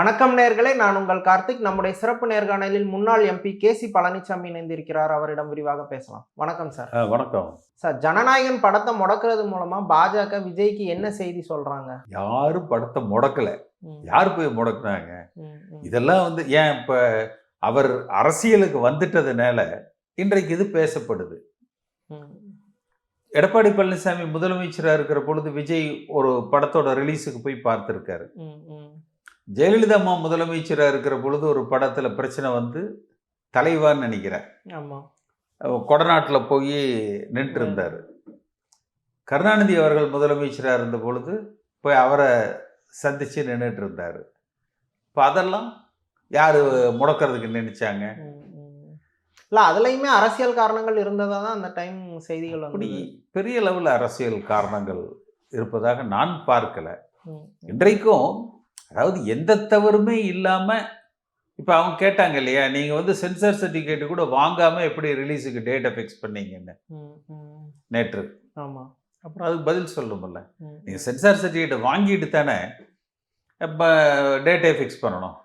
வணக்கம் நேயர்களே, நான் உங்கள் கார்த்திக். நம்முடைய சிறப்பு நேர்காணலில் முன்னாள் எம்பி கேசி பழனிசாமி இணைந்திருக்கிறார். அவரிடம் விரிவாக பேசலாம். வணக்கம் சார். வணக்கம் சார். ஜனநாயகன் படத்தை முடக்கிறது மூலமா பாஜக விஜய்க்கு என்ன செய்தி சொல்றாங்க? யாரும் படத்தை முடக்கல. யார் போய் முடக்குனாங்க? இதெல்லாம் ஏன் இப்ப அவர் அரசியலுக்கு வந்துட்டதுனால இன்றைக்கு இது பேசப்படுது. எடப்பாடி பழனிசாமி முதலமைச்சராக இருக்கிற பொழுது விஜய் ஒரு படத்தோட ரிலீஸுக்கு போய் பார்த்துருக்காரு. ஜெயலலிதா அம்மா முதலமைச்சராக இருக்கிற பொழுது ஒரு படத்தில் பிரச்சனை தலைவான்னு நினைக்கிறேன், கொடநாட்டில் போய் நின்று இருந்தார். கருணாநிதி அவர்கள் முதலமைச்சராக இருந்த பொழுது போய் அவரை சந்தித்து நின்றுட்டு இருந்தார். இப்போ அதெல்லாம் யார் முடக்கிறதுக்கு நினைச்சாங்க? இல்லை, அதுலேயுமே அரசியல் காரணங்கள் இருந்ததாக தான் அந்த டைம் செய்திகள். அப்படி பெரிய லெவலில் அரசியல் காரணங்கள் இருப்பதாக நான் பார்க்கலை. இன்றைக்கும் அதாவது எந்த தவறுமே இல்லாமல் இப்போ அவங்க கேட்டாங்க இல்லையா, நீங்கள் சென்சார் சர்டிஃபிகேட்டு கூட வாங்காமல் எப்படி ரிலீஸுக்கு டேட்டை ஃபிக்ஸ் பண்ணீங்கன்னு நேற்று. ஆமாம். அப்புறம் அதுக்கு பதில் சொல்லணும்ல, நீங்கள் சென்சார் சர்டிஃபிகேட்டை வாங்கிட்டு தானே இப்போ டேட்டை ஃபிக்ஸ் பண்ணணும்.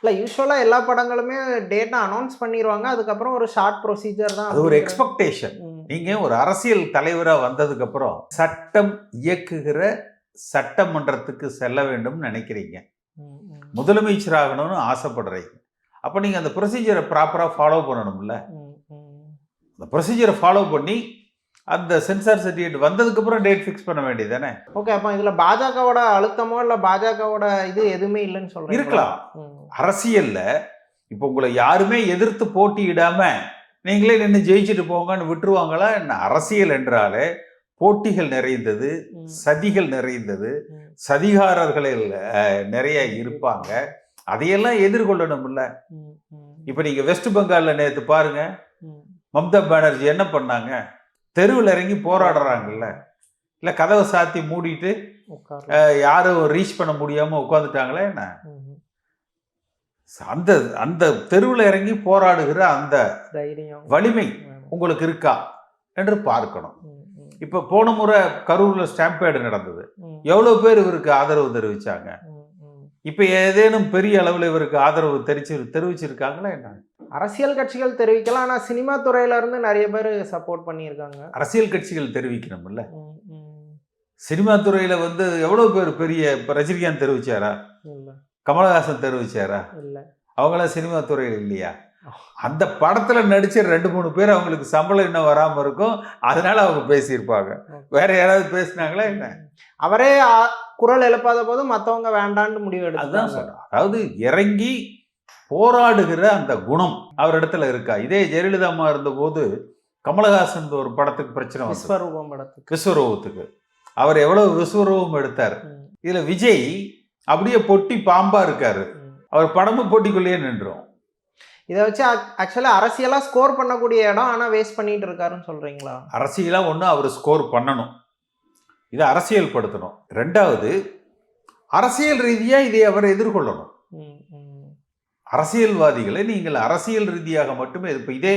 இல்லை, யூஸ்வலாக எல்லா படங்களுமே டேட்டா அனௌன்ஸ் பண்ணிடுவாங்க, அதுக்கப்புறம் ஒரு ஷார்ட் ப்ரொசீஜர் தான். அது ஒரு எக்ஸ்பெக்டேஷன். நீங்கள் ஒரு அரசியல் தலைவராக வந்ததுக்கப்புறம் சட்டம் இயக்குகிற சட்டமன்றத்துக்கு செல்ல வேண்டும் நினைக்கிறீங்க, முதலமைச்சர் ஆகணும்னு ஆசைப்படுறீங்க. அப்போ நீங்கள் அந்த ப்ரொசீஜரை ப்ராப்பராக ஃபாலோ பண்ணணும்ல. அந்த ப்ரொசீஜரை ஃபாலோ பண்ணி அந்த சென்சார் சர்டிஃபிகேட் வந்ததுக்கப்புறம் டேட் ஃபிக்ஸ் பண்ண வேண்டியது தானே. ஓகே, அப்போ இதில் பாஜகவோட அழுத்தமோ இல்லை பாஜகவோட இது எதுவுமே இல்லைன்னு சொல்கிறேன். இருக்கலாம். அரசியலில் இப்போ உங்களை யாருமே எதிர்த்து போட்டியிடாமல் நீங்களே நின்று ஜெயிச்சுட்டு போங்கன்னு விட்டுருவாங்களா என்ன? அரசியல் என்றாலே போட்டிகள் நிறைந்தது, சதிகள் நிறைந்தது, சதிகாரர்களில் நிறைய இருப்பாங்க. அதையெல்லாம் எதிர்கொள்ளணும்ல. இப்போ நீங்கள் வெஸ்ட் பெங்காலில் நேற்று பாருங்க, மம்தா பானர்ஜி என்ன பண்ணாங்க? தெருவில் இறங்கி போராடுறாங்கல்ல. இல்லை கதவை சாத்தி மூடிட்டு யாரும் ரீச் பண்ண முடியாமல் உட்காந்துட்டாங்களே என்ன? அந்த அந்த தெருவில் இறங்கி போராடுகிற அந்த வலிமை உங்களுக்கு இருக்கா என்று பார்க்கணும். இப்போ போன முறை கரூரில் ஸ்டாம்பேடு நடந்தது, எவ்வளோ பேர் இவருக்கு ஆதரவு தெரிவித்தாங்க? இப்போ ஏதேனும் பெரிய அளவில் இவருக்கு ஆதரவு தெரிவிச்சிருக்காங்களா என்ன? அரசியல் கட்சிகள் தெரிவிக்கலாம், ஆனால் சினிமா துறையிலேருந்து நிறைய பேர் சப்போர்ட் பண்ணியிருக்காங்க. அரசியல் கட்சிகள் தெரிவிக்கணும்ல. சினிமா துறையில் எவ்வளோ பேர் பெரிய இப்போ ரஜினிகாந்த் தெரிவிச்சாரா? கமலஹாசன் தெரிவிச்சாரா? இல்லை. அவங்களாம் சினிமா துறையில் இல்லையா? அந்த படத்துல நடிச்ச 2-3 பேர் அவங்களுக்கு சம்பளம் இன்னும் வராம இருக்கும், அதனால அவங்க பேசியிருப்பாங்க. வேற யாராவது பேசினாங்களா என்ன? அவரே குரல் எழுப்பாத போது மற்றவங்க வேண்டான்னு முடிவு எடுத்து. அதுதான் சொல்றேன். அதாவது இறங்கி போராடுகிற அந்த குணம் அவரிடத்துல இருக்கா? இதே ஜெயலலிதா அம்மா இருந்த போது கமலஹாசன் ஒரு படத்துக்கு பிரச்சனை வந்து, விஸ்வரூபத்துக்கு அவர் எவ்வளவு விஸ்வரூபம் எடுத்தார். இதுல விஜய் அப்படியே பொட்டி பாம்பா இருக்காரு, அவர் படமும் போட்டிக்குள்ளேயே நின்றோம். இதை வச்சு ஆக்சுவலாக அரசியலாக ஸ்கோர் பண்ணக்கூடிய இடம், ஆனால் வேஸ்ட் பண்ணிட்டு இருக்காருன்னு சொல்கிறீங்களா? அரசியலாக ஒன்று அவர் ஸ்கோர் பண்ணணும், இதை அரசியல் படுத்தணும். ரெண்டாவது, அரசியல் ரீதியாக இதை அவர் எதிர்கொள்ளணும். அரசியல்வாதிகளை நீங்கள் அரசியல் ரீதியாக மட்டுமே இப்போ இதே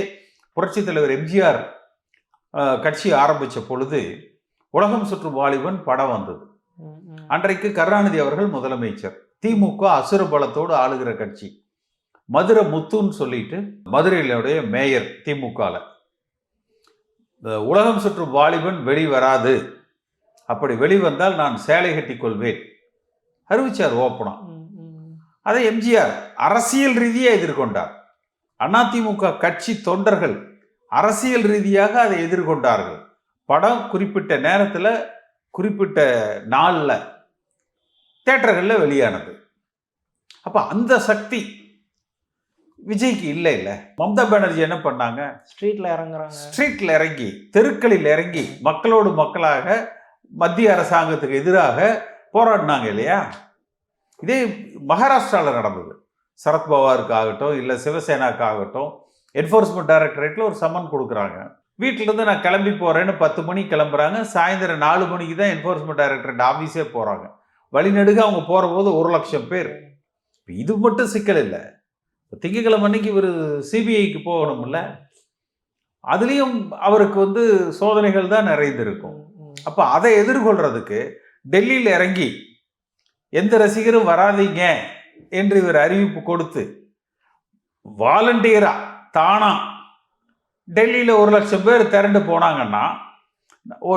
புரட்சித் தலைவர் எம்ஜிஆர் கட்சி ஆரம்பித்த பொழுது உலகம் சுற்றும் வாலிபன் படம் வந்தது. அன்றைக்கு கருணாநிதி அவர்கள் முதலமைச்சர், திமுக அசுர பலத்தோடு ஆளுகிற கட்சி. மதுரை முத்துன்னு சொல்லிட்டு மதுரையினுடைய மேயர் திமுகவில், உலகம் சுற்றும் வாலிபன் வெளிவராது, அப்படி வெளிவந்தால் நான் சேலை கட்டி கொள்வேன் அறிவிச்சார் ஓப்பனா. அதை எம்ஜிஆர் அரசியல் ரீதியாக எதிர்கொண்டார். அதிமுக கட்சி தொண்டர்கள் அரசியல் ரீதியாக அதை எதிர்கொண்டார்கள். படம் குறிப்பிட்ட நேரத்தில் குறிப்பிட்ட நாளில் தியேட்டர்களில் வெளியானது. அப்போ அந்த சக்தி விஜய்க்கு இல்லை. மம்தா பானர்ஜி என்ன பண்ணாங்க? ஸ்ட்ரீட்ல இறங்கி தெருக்களில் இறங்கி மக்களோடு மக்களாக மத்திய அரசாங்கத்துக்கு எதிராக போராடினாங்க இல்லையா? இதே மகாராஷ்டிராவில் நடந்தது. சரத்பவாருக்கு ஆகட்டும், இல்லை சிவசேனாக்கு ஆகட்டும், என்ஃபோர்ஸ்மெண்ட் டைரக்டரேட்டில் ஒரு சம்மன் கொடுக்குறாங்க. வீட்டிலேருந்து நான் கிளம்பி போகிறேன்னு 10 மணிக்கு கிளம்புறாங்க, சாயந்தரம் 4 மணிக்கு தான் என்ஃபோர்ஸ்மெண்ட் டைரக்டரேட் ஆஃபீஸே போகிறாங்க. வழிநடுக அவங்க போகிற போது 1 லட்சம் பேர். இது மட்டும் சிக்கல் இல்லை, திங்கட்கிழமை அன்னைக்கு இவர் சிபிஐக்கு போகணும்ல, அதுலேயும் அவருக்கு சோதனைகள் தான் நிறைந்திருக்கும். அப்போ அதை எதிர்கொள்றதுக்கு டெல்லியில் இறங்கி எந்த ரசிகரும் வராதீங்க என்று இவர் அறிவிப்பு கொடுத்து வாலண்டியரா தானா டெல்லியில் 1,00,000 பேர் திரண்டு போனாங்கன்னா,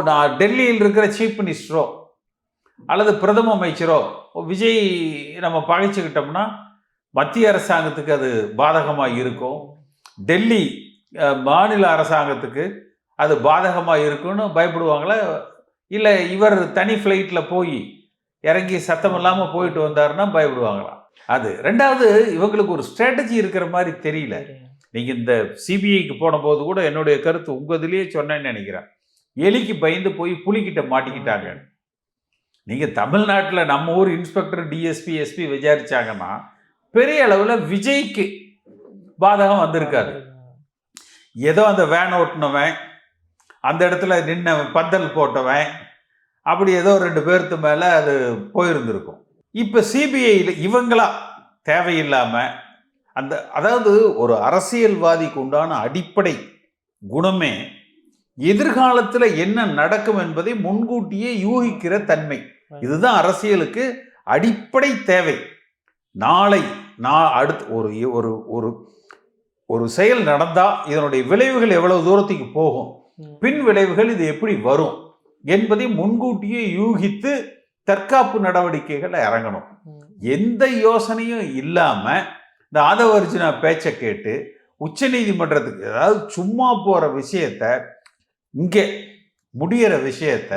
நான் டெல்லியில் இருக்கிற சீஃப் மினிஸ்டரோ அல்லது பிரதம அமைச்சரோ விஜய் நம்ம பகைச்சுக்கிட்டோம்னா மத்திய அரசாங்கத்துக்கு அது பாதகமாக இருக்கும், டெல்லி மாநில அரசாங்கத்துக்கு அது பாதகமாக இருக்குன்னு பயப்படுவாங்களா? இல்லை இவர் தனி ஃப்ளைட்டில் போய் இறங்கி சத்தம் இல்லாமல் போயிட்டு வந்தாருன்னா பயப்படுவாங்களா? அது ரெண்டாவது, இவங்களுக்கு ஒரு ஸ்ட்ராட்டஜி இருக்கிற மாதிரி தெரியல. நீங்கள் இந்த சிபிஐக்கு போன போது கூட என்னுடைய கருத்து உங்கள் இதுலேயே சொன்னேன்னு நினைக்கிறேன். எலிக்கு பயந்து போய் புலிக்கிட்ட மாட்டிக்கிட்டாங்க. நீங்கள் தமிழ்நாட்டில் நம்ம ஊர் இன்ஸ்பெக்டர் டிஎஸ்பி எஸ்பி விசாரிச்சாங்கன்னா பெரிய அளவில் விஜய்க்கு பாதகம் வந்திருக்காது. ஏதோ அந்த வேன் ஓட்டினவன், அந்த இடத்துல நின்னவன், பந்தல் போட்டவன், அப்படி ஏதோ 2 பேர்த்து மேலே அது போயிருந்திருக்கும். இப்போ சிபிஐயில் இவங்களா தேவையில்லாமல் அதாவது ஒரு அரசியல்வாதிக்கு உண்டான அடிப்படை குணமே எதிர்காலத்தில் என்ன நடக்கும் என்பதை முன்கூட்டியே யூகிக்கிற தன்மை. இதுதான் அரசியலுக்கு அடிப்படை தேவை. நாளை அடுத்து ஒரு ஒரு ஒரு செயல் நடந்தால் இதனுடைய விளைவுகள் எவ்வளவு தூரத்துக்கு போகும், பின் விளைவுகள் இது எப்படி வரும் என்பதை முன்கூட்டியே யூகித்து தற்காப்பு நடவடிக்கைகள் இறங்கணும். எந்த யோசனையும் இல்லாமல் இந்த ஆதவர்ஜுனா பேச்சை கேட்டு உச்ச நீதிமன்றத்துக்கு, அதாவது சும்மா போகிற விஷயத்த, இங்கே முடிகிற விஷயத்த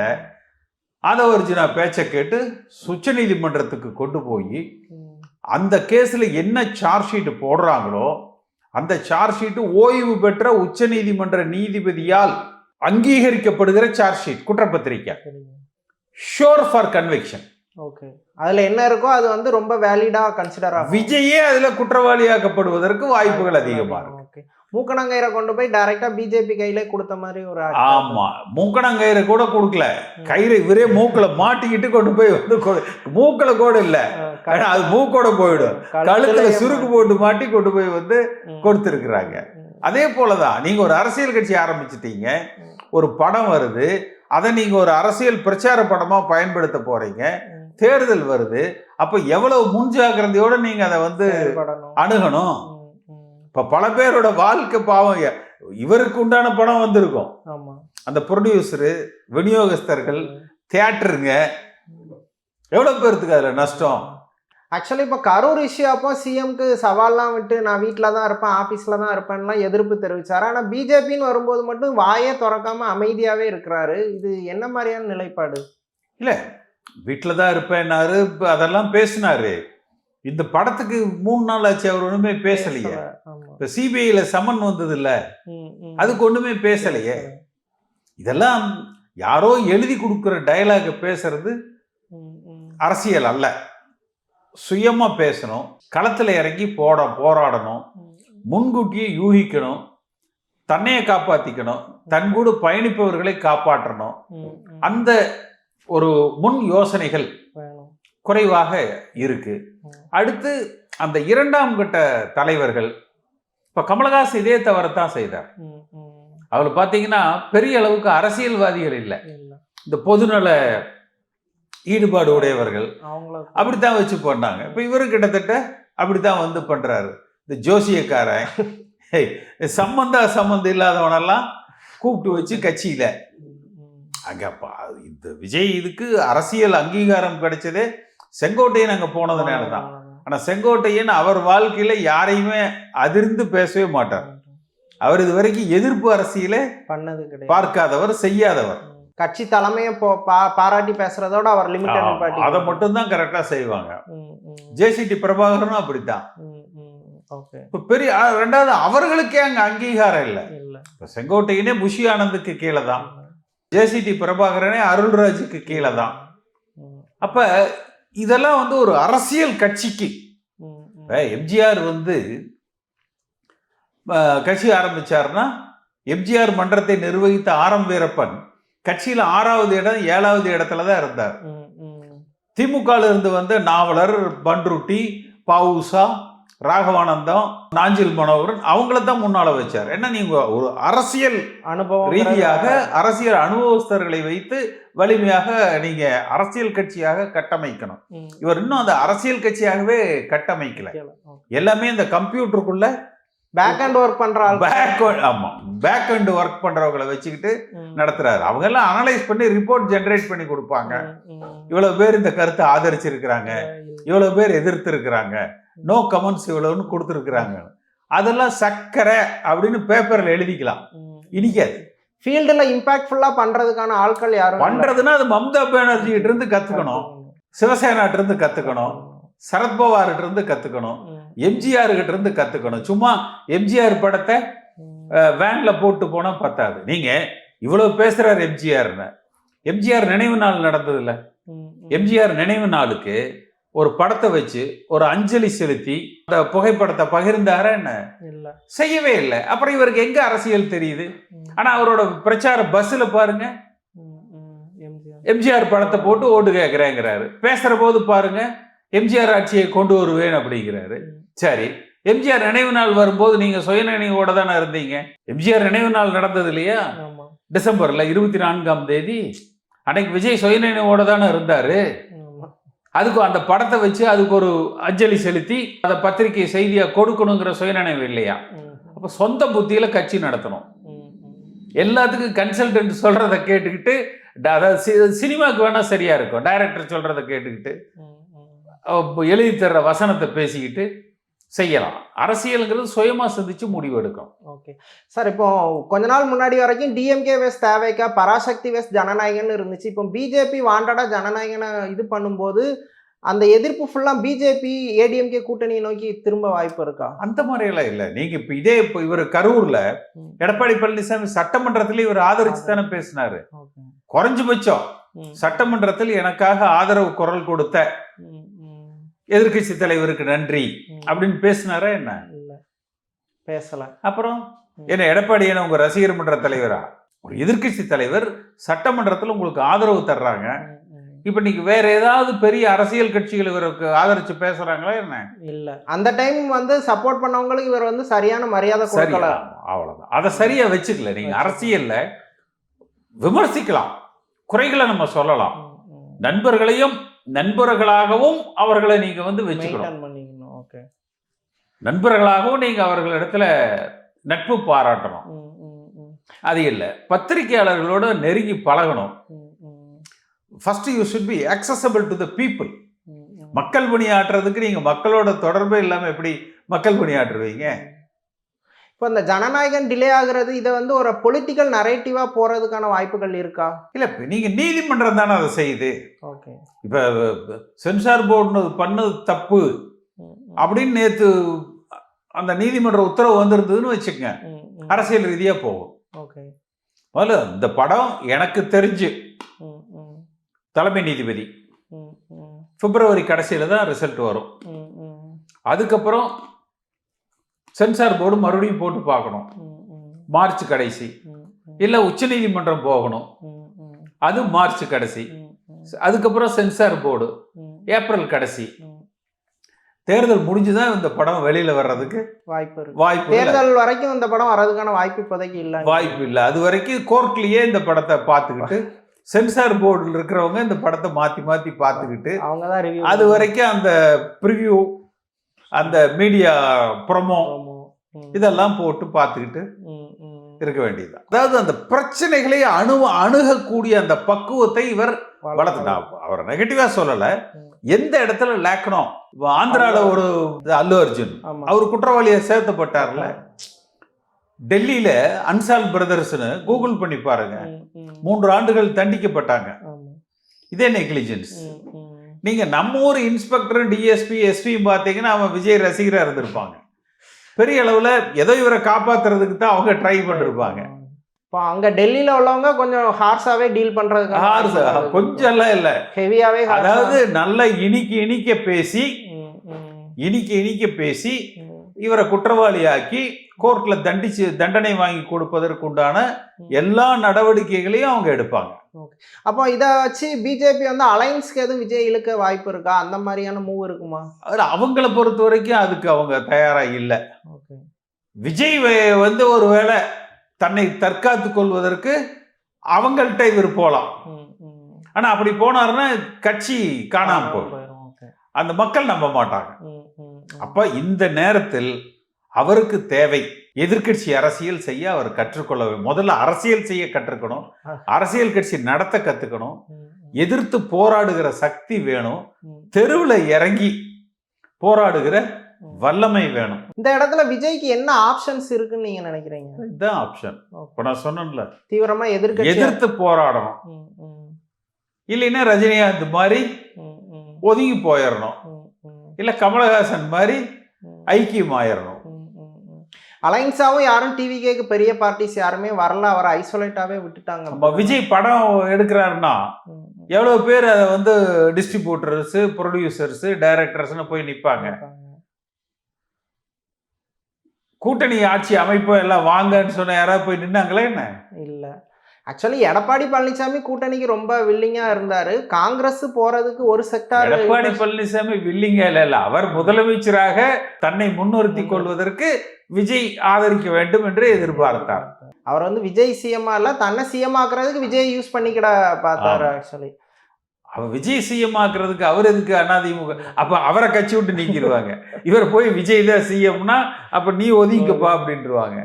ஆதவர்ஜுனா பேச்சை கேட்டு உச்ச நீதிமன்றத்துக்கு கொண்டு போய் அந்த கேஸில் என்ன சார்ஜ் ஷீட் போடுறாங்களோ அந்த சார்ஜ் ஷீட்டு ஓய்வு பெற்ற உச்ச நீதிமன்ற நீதிபதியால் அங்கீகரிக்கப்படுகிற சார்ஜ் ஷீட், குற்றப்பத்திரிக்கை, ஷோர் ஃபார் கன்விக்ஷன். ஓகே, அதுல என்ன இருக்கோ அது வந்து ரொம்ப வேலிடா கன்சிடர் ஆகும். விஜயே அதுல குற்றவாளியாக்கப்படுவதற்கு வாய்ப்புகள் அதிகமா இருக்கு. மூக்கணங்கயிறை கொண்டு போய் டைரக்டா பிஜேபி கையில கொடுத்த மாதிரி ஒரு ஆமா, மூக்கணங்கயிறை கூட கொடுக்கல, கயிறை இவரே மூக்குல மாட்டிக்கிட்டு கொண்டு போய் வந்து மூக்கல கூட இல்ல, அது மூக்கோட போயிடும், கழுத்துல சுருக்கு போட்டு மாட்டி கொண்டு போய் வந்து கொடுத்துருக்குறாங்க. அதே போலதான் நீங்க ஒரு அரசியல் கட்சி ஆரம்பிச்சிட்டீங்க, ஒரு படம் வருது, அதை நீங்க ஒரு அரசியல் பிரச்சார படமா பயன்படுத்த போறீங்க, தேர்தல் வருது, அப்ப எவ்வளவு முன்ஜாக்கிரதையோட நீங்க அதை வந்து அணுகணும். இப்ப பல பேரோட வாழ்க்கை பாவம், இவருக்கு உண்டான படம் வந்திருக்கும், அந்த ப்ரொடியூசரு, விநியோகஸ்தர்கள், தியேட்டருங்க, எவ்வளவு பேருக்கு அதுல நஷ்டம். ஆக்சுவலி இப்போ கரூர் இஷ்யூ அப்போ சிஎம்க்கு சவால்லாம் விட்டு நான் வீட்டில் தான் இருப்பேன், ஆஃபீஸில் தான் இருப்பேன்லாம் எதிர்ப்பு தெரிவித்தார். ஆனால் பிஜேபின்னு வரும்போது மட்டும் வாயே திறக்காம அமைதியாகவே இருக்கிறாரு. இது என்ன மாதிரியான நிலைப்பாடு? இல்லை, வீட்டில் தான் இருப்பேன்னாரு, அதெல்லாம் பேசினாரு. இந்த படத்துக்கு 3 நாள் ஆச்சு, அவர் ஒன்றுமே பேசலையே. இப்போ சிபிஐயில் சம்மன் வந்தது இல்லை, அதுக்கு ஒன்றுமே பேசலையே. இதெல்லாம் யாரோ எழுதி கொடுக்குற டயலாக பேசுறது அரசியல் அல்ல. சுயமா பேசணும், களத்தில் இறங்கி போராடணும், முன்கூட்டியே யூகிக்கணும், தன்னையை காப்பாற்றிக்கணும், தன் கூட பயணிப்பவர்களை காப்பாற்றணும். அந்த ஒரு முன் யோசனைகள் குறைவாக இருக்கு. அடுத்து அந்த 2ஆம் கட்ட தலைவர்கள், இப்ப கமலஹாசன் இதே தவறத்தான் செய்தார். அவர் பார்த்தீங்கன்னா பெரிய அளவுக்கு அரசியல்வாதிகள் இல்லை, இந்த பொதுநல ஈடுபாடு உடையவர்கள் அப்படித்தான் வச்சு பண்ணாங்க. இப்போ இவரு கிட்டத்தட்ட அப்படித்தான் வந்து பண்றாரு. இந்த ஜோசியக்காரன், சம்பந்தம் இல்லாதவனெல்லாம் கூப்பிட்டு வச்சு கட்சியில அங்கப்பா இந்த விஜய் இதுக்கு அரசியல் அங்கீகாரம் கிடைச்சதே செங்கோட்டையன் அங்க போனதுனால தான். ஆனா செங்கோட்டையன் அவர் வாழ்க்கையில யாரையுமே அதிர்ந்து பேசவே மாட்டார். அவர் இது வரைக்கும் எதிர்ப்பு அரசியலே பண்ணது கிடையாது, பார்க்காதவர், செய்யாதவர். கட்சி தலைமையை பாராட்டி பேசுறதோட அவர் லிமிட்டட், அதை மட்டும் தான் கரெக்டா செய்வாங்க. ஜேசிடி பிரபாகரனும் அப்படித்தான். இப்ப பெரிய ரெண்டாவது அவர்களுக்கே அங்க அங்கீகாரம் இல்லை. செங்கோட்டையனே புஷி ஆனந்துக்கு கீழே தான், ஜேசிடி பிரபாகரனே அருள்ராஜுக்கு கீழே தான். அப்ப இதெல்லாம் வந்து ஒரு அரசியல் கட்சிக்கு, எம்ஜிஆர் வந்து கட்சி ஆரம்பிச்சாருன்னா எம்ஜிஆர் மன்றத்தை நிர்வகித்த ஆரம் வீரப்பன் கட்சியில 6வது இடம் 7வது இடத்துல தான் இருந்தார். திமுக இருந்து வந்து நாவலர், பண்ருட்டி, பாவுசா, ராகவானந்தம், நாஞ்சில் மனோகரன் அவங்கள தான் முன்னால வச்சார். ஏன்னா நீங்க ஒரு அரசியல் அனுபவம் ரீதியாக அரசியல் அனுபவஸ்தர்களை வைத்து வலிமையாக நீங்க அரசியல் கட்சியாக கட்டமைக்கணும். இவர் இன்னும் அந்த அரசியல் கட்சியாகவே கட்டமைக்கல. எல்லாமே இந்த கம்ப்யூட்டருக்குள்ள பேக் அண்ட் ஒர்க் பண்ற பேக் அண்ட் ஒர்க் பண்றவங்களை வச்சுக்கிட்டு நடத்துறாரு. அவங்க எல்லாம் அனலைஸ் பண்ணி ரிப்போர்ட் ஜெனரேட் பண்ணி கொடுப்பாங்க. இவ்வளவு பேர் இந்த கருத்தை ஆதரிச்சிருக்கிறாங்க, இவ்வளவு பேர் எதிர்த்து இருக்கிறாங்க, நோ கமெண்ட்ஸ் இவ்வளவுன்னு கொடுத்துருக்குறாங்க. அதெல்லாம் சக்கரை அப்படின்னு பேப்பர்ல எழுதிக்கலாம். இனிக்காது. ஃபீல்டுல இம்பாக்ட்ஃபுல்லா பண்றதுக்கான ஆட்கள் யாரும் பண்றதுன்னா அது மம்தா பானர்ஜி கிட்ட இருந்து கத்துக்கணும், சிவசேனாட்ட இருந்து கத்துக்கணும், சரத்பவார்கிட்ட இருந்து கத்துக்கணும், எம்ஜிஆர் கிட்ட இருந்து கத்துக்கணும். சும்மா எம்ஜிஆர் படத்தை வேன்ல போட்டு போனா பத்தாது. நீங்க இவ்வளவு பேசுறாரு எம்ஜிஆர் நினைவு நாள் நடந்தது இல்ல, எம்ஜிஆர் நினைவு நாளுக்கு ஒரு படத்தை வச்சு ஒரு அஞ்சலி செலுத்தி அந்த புகைப்படத்தை பகிர்ந்தார என்ன? செய்யவே இல்லை. அப்புறம் இவருக்கு எங்க அரசியல் தெரியுது? ஆனா அவரோட பிரச்சார பஸ்ல பாருங்க எம்ஜிஆர் படத்தை போட்டு ஓட்டு கேட்கிறேங்கிறாரு. பேசுற போது பாருங்க எம்ஜிஆர் ஆட்சியை கொண்டு வருவேன் அப்படிங்கிறாரு. சரி, எம்ஜிஆர் நினைவு நாள் வரும்போது நீங்க சுய நினைவோட தானே இருந்தீங்க. எம்ஜிஆர் நினைவு நாள் நடந்தது இல்லையா டிசம்பர்ல 24ஆம் தேதி. அன்னைக்கு விஜய் சுய நினைவோட தானே இருந்தாரு. அதுக்கு அந்த படத்தை வச்சு அதுக்கு ஒரு அஞ்சலி செலுத்தி அதை பத்திரிகை செய்தியா கொடுக்கணுங்கிற சுயநினைவு இல்லையா? அப்ப சொந்த புத்தியில கட்சி நடத்தணும். எல்லாத்துக்கும் கன்சல்டன்ட் சொல்றதை கேட்டுக்கிட்டு, அதாவது சினிமாக்கு வேணா சரியா இருக்கும், டைரக்டர் சொல்றதை கேட்டுக்கிட்டு எழுதி தர்ற வசனத்தை பேசிக்கிட்டு செய்யலாம். அரசியலுங்கிறது சுயமா சிந்திச்சு முடிவு எடுக்கும். ஓகே சார், இப்போ கொஞ்ச நாள் முன்னாடி வரைக்கும் டிஎம்கே வெஸ் தேவைக்கா, பராசக்தி வெஸ் ஜனநாயகன்னு இருந்துச்சு. இப்போ பிஜேபி வாண்டடா ஜனநாயகனை இது பண்ணும்போது அந்த எதிர்ப்பு ஃபுல்லா பிஜேபி ஏடிஎம்கே கூட்டணியை நோக்கி திரும்ப வாய்ப்பு இருக்கா? அந்த மாதிரியெல்லாம் இல்லை. நீங்க இப்போ இவர் கரூர்ல எடப்பாடி பழனிசாமி சட்டமன்றத்துல இவர் ஆதரிச்சு தானே பேசினாரு. குறைஞ்சபட்சம் சட்டமன்றத்தில் எனக்காக ஆதரவு குரல் கொடுத்த எதிர்கட்சி தலைவருக்கு நன்றி அப்படின்னு பேசினாரா என்ன? இல்ல, பேசல. அப்புறம் என்ன எடப்பாடி என்ன உங்க ரசிகர் மன்ற தலைவரா? ஒரு எதிர்கட்சி தலைவர் சட்டமன்றத்தில் உங்களுக்கு ஆதரவு தர்றாங்க. இப்ப நீங்க வேற ஏதாவது பெரிய அரசியல் கட்சிகள் இவருக்கு ஆதரிச்சு பேசுறாங்களா என்ன? இல்ல, அந்த டைம் சப்போர்ட் பண்ணவங்களுக்கு இவர் சரியான மரியாதை கொடுக்கல. அவ்வளவுதான். அதை சரியா வச்சுக்கல. நீங்க அரசியல்ல விமர்சிக்கலாம், குறைகளை நம்ம சொல்லலாம், நண்பர்களையும் நண்பர்களாகவும் அவர்களை நீங்க வச்சுக்கணும். நண்பர்களாகவும் நீங்க அவர்களிடத்துல நட்பு பாராட்டணும். அது இல்லை, பத்திரிகையாளர்களோட நெருங்கி பழகணும். First you should be accessible to the people. மக்கள் பணியாற்றுறதுக்கு நீங்க மக்களோட தொடர்பே இல்லாம எப்படி மக்கள் பணியாற்றுவீங்க? இப்போ இந்த ஜனநாயகம் டிலே ஆகுறது, இதை ஒரு பொலிட்டிக்கல் நரேட்டிவா போறதுக்கான வாய்ப்புகள் இருக்கா? இல்ல, நீங்க நீதிமன்றம் தானே அதை செய்யுது. ஓகே, இப்ப சென்சார் போர்டு பண்ணது தப்பு அப்படின்னு நேத்து அந்த நீதிமன்ற உத்தரவு வந்திருந்ததுன்னு வச்சுக்கங்க, அரசியல் ரீதியா போகும். ஓகே, முதல்ல இந்த படம் எனக்கு தெரிஞ்சு தலைமை நீதிபதி பிப்ரவரி கடைசியில தான் ரிசல்ட் வரும். அதுக்கப்புறம் சென்சார் போர்டு மறுபடியும் போட்டு பார்க்கணும், மார்ச் கடைசி. இல்ல உச்ச நீதிமன்றம் போகணும், அது மார்ச் கடைசி. அதுக்கப்புறம் சென்சார் போர்டு ஏப்ரல் கடைசி. தேர்தல் முடிஞ்சுதான் இந்த படம் வெளியில வர்றதுக்கு வாய்ப்பு. தேர்தல் வரைக்கும் இந்த படம் வர்றதுக்கான வாய்ப்பு இப்போதைக்கு இல்ல. வாய்ப்பு இல்லை. அது வரைக்கும் கோர்ட்லயே இந்த படத்தை பார்த்துக்கிட்டு சென்சார் போர்டில் இருக்கிறவங்க இந்த படத்தை மாத்தி மாத்தி பார்த்துக்கிட்டு அவங்கதான் ரிவ்யூ. அது வரைக்கும் அந்த ப்ரிவ்யூ, அந்த மீடியா ப்ரொமோ இதெல்லாம் போட்டு பார்த்துக்கிட்டு இருக்க வேண்டியது. அதாவது அந்த பிரச்சனைகளை அணுகக்கூடிய அந்த பக்குவத்தை இவர் வளர்த்துட்டான். அவர் நெகட்டிவா சொல்லல, எந்த இடத்துல லேக்கணும். ஆந்திரால ஒரு அல்லு அர்ஜுன் அவர் குற்றவாளியை சேர்த்தப்பட்டார்ல, டெல்லியில அன்சால் பிரதர்ஸ்னு கூகுள் பண்ணி பாருங்க, 3 ஆண்டுகள் தண்டிக்கப்பட்டாங்க. இதே நெக்லிஜென்ஸ். நீங்க நம்ம ஊர் இன்ஸ்பெக்டர், டிஎஸ்பி, எஸ்பி பார்த்தீங்கன்னா அவன் விஜய் ரசிகரா இருந்திருப்பாங்க. பெரிய அளவுல ஏதோ இவரை காப்பாத்துறதுக்கு தான் அவங்க ட்ரை பண்ணிருப்பாங்க. இப்போ அங்க டெல்லியில உள்ளவங்க கொஞ்சம் ஹார்ஸாவே டீல் பண்றதுக்கு, கொஞ்சம் எல்லாம் இல்ல, ஹெவியாவே. அதாவது நல்ல இனிக்க பேசி இவரை குற்றவாளியாக்கி கோர்ட்ல தண்டனை வாங்கி கொடுப்பதற்கு உண்டான எல்லா நடவடிக்கைகளையும் அவங்க எடுப்பாங்க. அப்போ இதை வச்சு பிஜேபி வந்து அலைன்ஸ்க்கு எதுவும் விஜய் இழுக்க வாய்ப்பு இருக்கா? அந்த மாதிரியான மூவ் இருக்குமா? அது அவங்கள பொறுத்த வரைக்கும் அதுக்கு அவங்க தயாரா இல்லை. விஜய் வந்து ஒருவேளை தன்னை தற்காத்துக் கொள்வதற்கு அவங்கள்ட்ட இவர் போலாம். ஆனா அப்படி போனாருன்னா கட்சி காணாம போயிடும். அந்த மக்கள் நம்ப மாட்டாங்க. அப்ப இந்த நேரத்தில் அவருக்கு தேவை எதிர்க்கட்சி அரசியல் செய்ய அவர் கற்றுக்கொள்ள. முதல்ல அரசியல் செய்ய கற்றுக்கணும், அரசியல் கட்சி நடத்த கத்துக்கணும், எதிர்த்து போராடுகிற சக்தி வேணும், தெருவில் இறங்கி போராடுகிற வல்லமை வேணும். இந்த இடத்துல விஜய்க்கு என்ன ஆப்ஷன்ஸ் இருக்குன்னு நீங்க நினைக்கிறீங்க? இதுதான் ஆப்ஷன். இப்ப நான் சொன்னேன்ல, தீவிரமா எதிர்த்து போராடணும். இல்லைன்னா ரஜினிகாந்த் மாதிரி ஒதுங்கி போயிடணும், இல்ல கமலஹாசன் மாதிரி ஐக்கியம் ஆயிடணும். அலைன்ஸாவும் யாரும் டிவிகேக்கு பெரிய பார்ட்டிஸ் யாருமே வரல, அவரை ஐசோலேட்டாவே விட்டுட்டாங்க. விஜய் படம் எடுக்கிறாருன்னா எவ்வளவு பேர் அதை வந்து டிஸ்ட்ரிபியூட்டர்ஸ், ப்ரொடியூசர்ஸ், டைரக்டர்ஸ்னு போய் நிற்பாங்க. கூட்டணி ஆட்சி அமைப்பு எல்லாம் வாங்கன்னு சொன்ன யாராவது போய் நின்னாங்களே என்ன? இல்ல. ஆக்சுவலி எடப்பாடி பழனிசாமி கூட்டணிக்கு ரொம்ப வில்லிங்கா இருந்தாரு. காங்கிரஸ் போறதுக்கு ஒரு செக்டார். எடப்பாடி பழனிசாமி வில்லிங்கா இல்ல, அவர் முதலமைச்சராக தன்னை முன்னிறுத்தி கொள்வதற்கு விஜய் ஆதரிக்க வேண்டும் என்று எதிர்பார்த்தார். அவர் வந்து விஜய் சிஎம் இல்ல, தன்னை சிஎம் ஆக்குறதுக்கு விஜய் யூஸ் பண்ணிக்கிட பார்த்தாரு. ஆக்சுவலி அவர் விஜய் சிஎம் ஆக்குறதுக்கு அவர் எதுக்கு அதிமுக? அப்ப அவரை கட்சி விட்டு நீக்கிடுவாங்க. இவர் போய் விஜய் தான் சிஎம்னா அப்ப நீ ஒதுங்கிக்கப்பா அப்படின்ட்டுருவாங்க.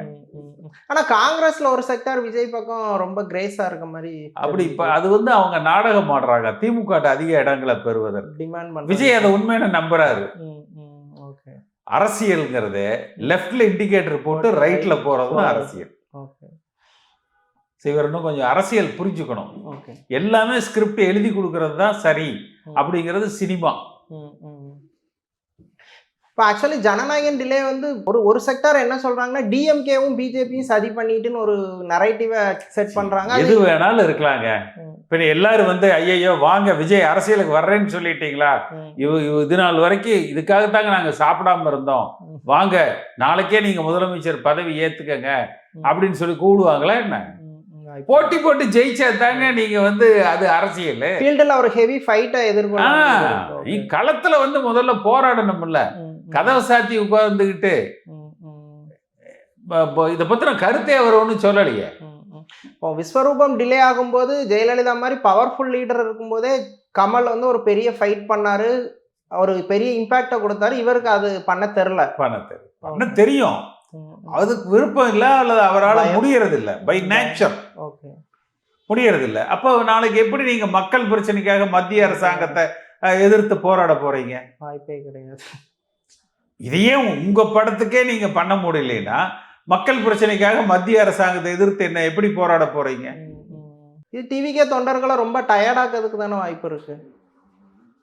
ஆனா காங்கிரஸ்ல ஒரு செக்டார் விஜய் பக்கம் ரொம்ப கிரேஸா இருக்க மாதிரி. அப்படி இப்ப அது வந்து அவங்க நாடகம் ஆடுறாங்க திமுக அதிக இடங்களை பெறுவதற்கு டிமாண்ட் பண்ண. விஜய் அதை உண்மையான நம்புறாரு. அரசியல்ங்கிறது லெஃப்ட்ல இண்டிகேட்டர் போட்டு ரைட்ல போறதுதான் அரசியல். இவர் இன்னும் கொஞ்சம் அரசியல் புரிஞ்சுக்கணும். எல்லாமே ஸ்கிரிப்ட் எழுதி கொடுக்கறது தான் சரி அப்படிங்கிறது சினிமா. இப்போ ஆக்சுவலி ஜனநாயகன் டிலே வந்து ஒரு செக்டார் என்ன சொல்றாங்கன்னா டிஎம்கேவும் பிஜேபியும் சதி பண்ணிட்டுன்னு ஒரு நரேட்டிவை செட் பண்றாங்க. எது வேணாலும் இருக்கலாங்க. இப்போ எல்லாரும் வந்து ஐயோ வாங்க விஜய் அரசியலுக்கு வர்றேன்னு சொல்லிட்டீங்களா, இது நாள் வரைக்கும் இதுக்காகத்தாங்க நாங்கள் சாப்பிடாம இருந்தோம், வாங்க நாளைக்கே நீங்க முதலமைச்சர் பதவி ஏத்துக்கங்க அப்படின்னு சொல்லி கூடுவாங்களா என்ன? போட்டி போட்டு ஜெயிச்சா தாங்க நீங்க வந்து அது அரசியல். ஃபீல்டில் ஒரு ஹெவி ஃபைட்டை எதிர்கொள்ள களத்துல வந்து முதல்ல போராடணும்ல. கதவை சாத்தி உட்கார்ந்துக்கிட்டு இதை பத்தின கருத்தே அவர் ஒன்றும் சொல்லலையே. இப்போ விஸ்வரூபம் டிலே ஆகும்போது ஜெயலலிதா மாதிரி பவர்ஃபுல் லீடர் இருக்கும்போதே கமல் வந்து ஒரு பெரிய ஃபைட் பண்ணாரு, ஒரு பெரிய இம்பாக்டை கொடுத்தாரு. இவருக்கு அது பண்ண தெரியும், அதுக்கு விருப்பம் இல்லை அல்லது அவரால் முடியறது இல்லை, பை நேச்சர் முடியறது இல்லை. அப்போ நாளைக்கு எப்படி நீங்க மக்கள் பிரச்சனைக்காக மத்திய அரசாங்கத்தை எதிர்த்து போராட போறீங்க? வாய்ப்பே கிடையாது. இதையே உங்க படத்துக்கே நீங்க பண்ண முடியலன்னா மக்கள் பிரச்சனைக்காக மத்திய அரசாங்கத்தை எதிர்த்து என்ன எப்படி போராட போறீங்க? இது டிவிக்கே தொண்டர்களை ரொம்ப டயர்டாக்கிறதுக்கு தானே வாய்ப்பு இருக்கு.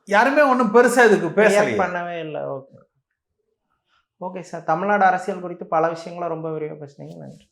யாருமே ஒன்றும் பெருசா இதுக்கு பண்ணவே இல்லை. ஓகே சார், தமிழ்நாடு அரசியல் குறித்து பல விஷயங்களும் ரொம்ப விரிவாக பேசுனீங்க. நன்றி.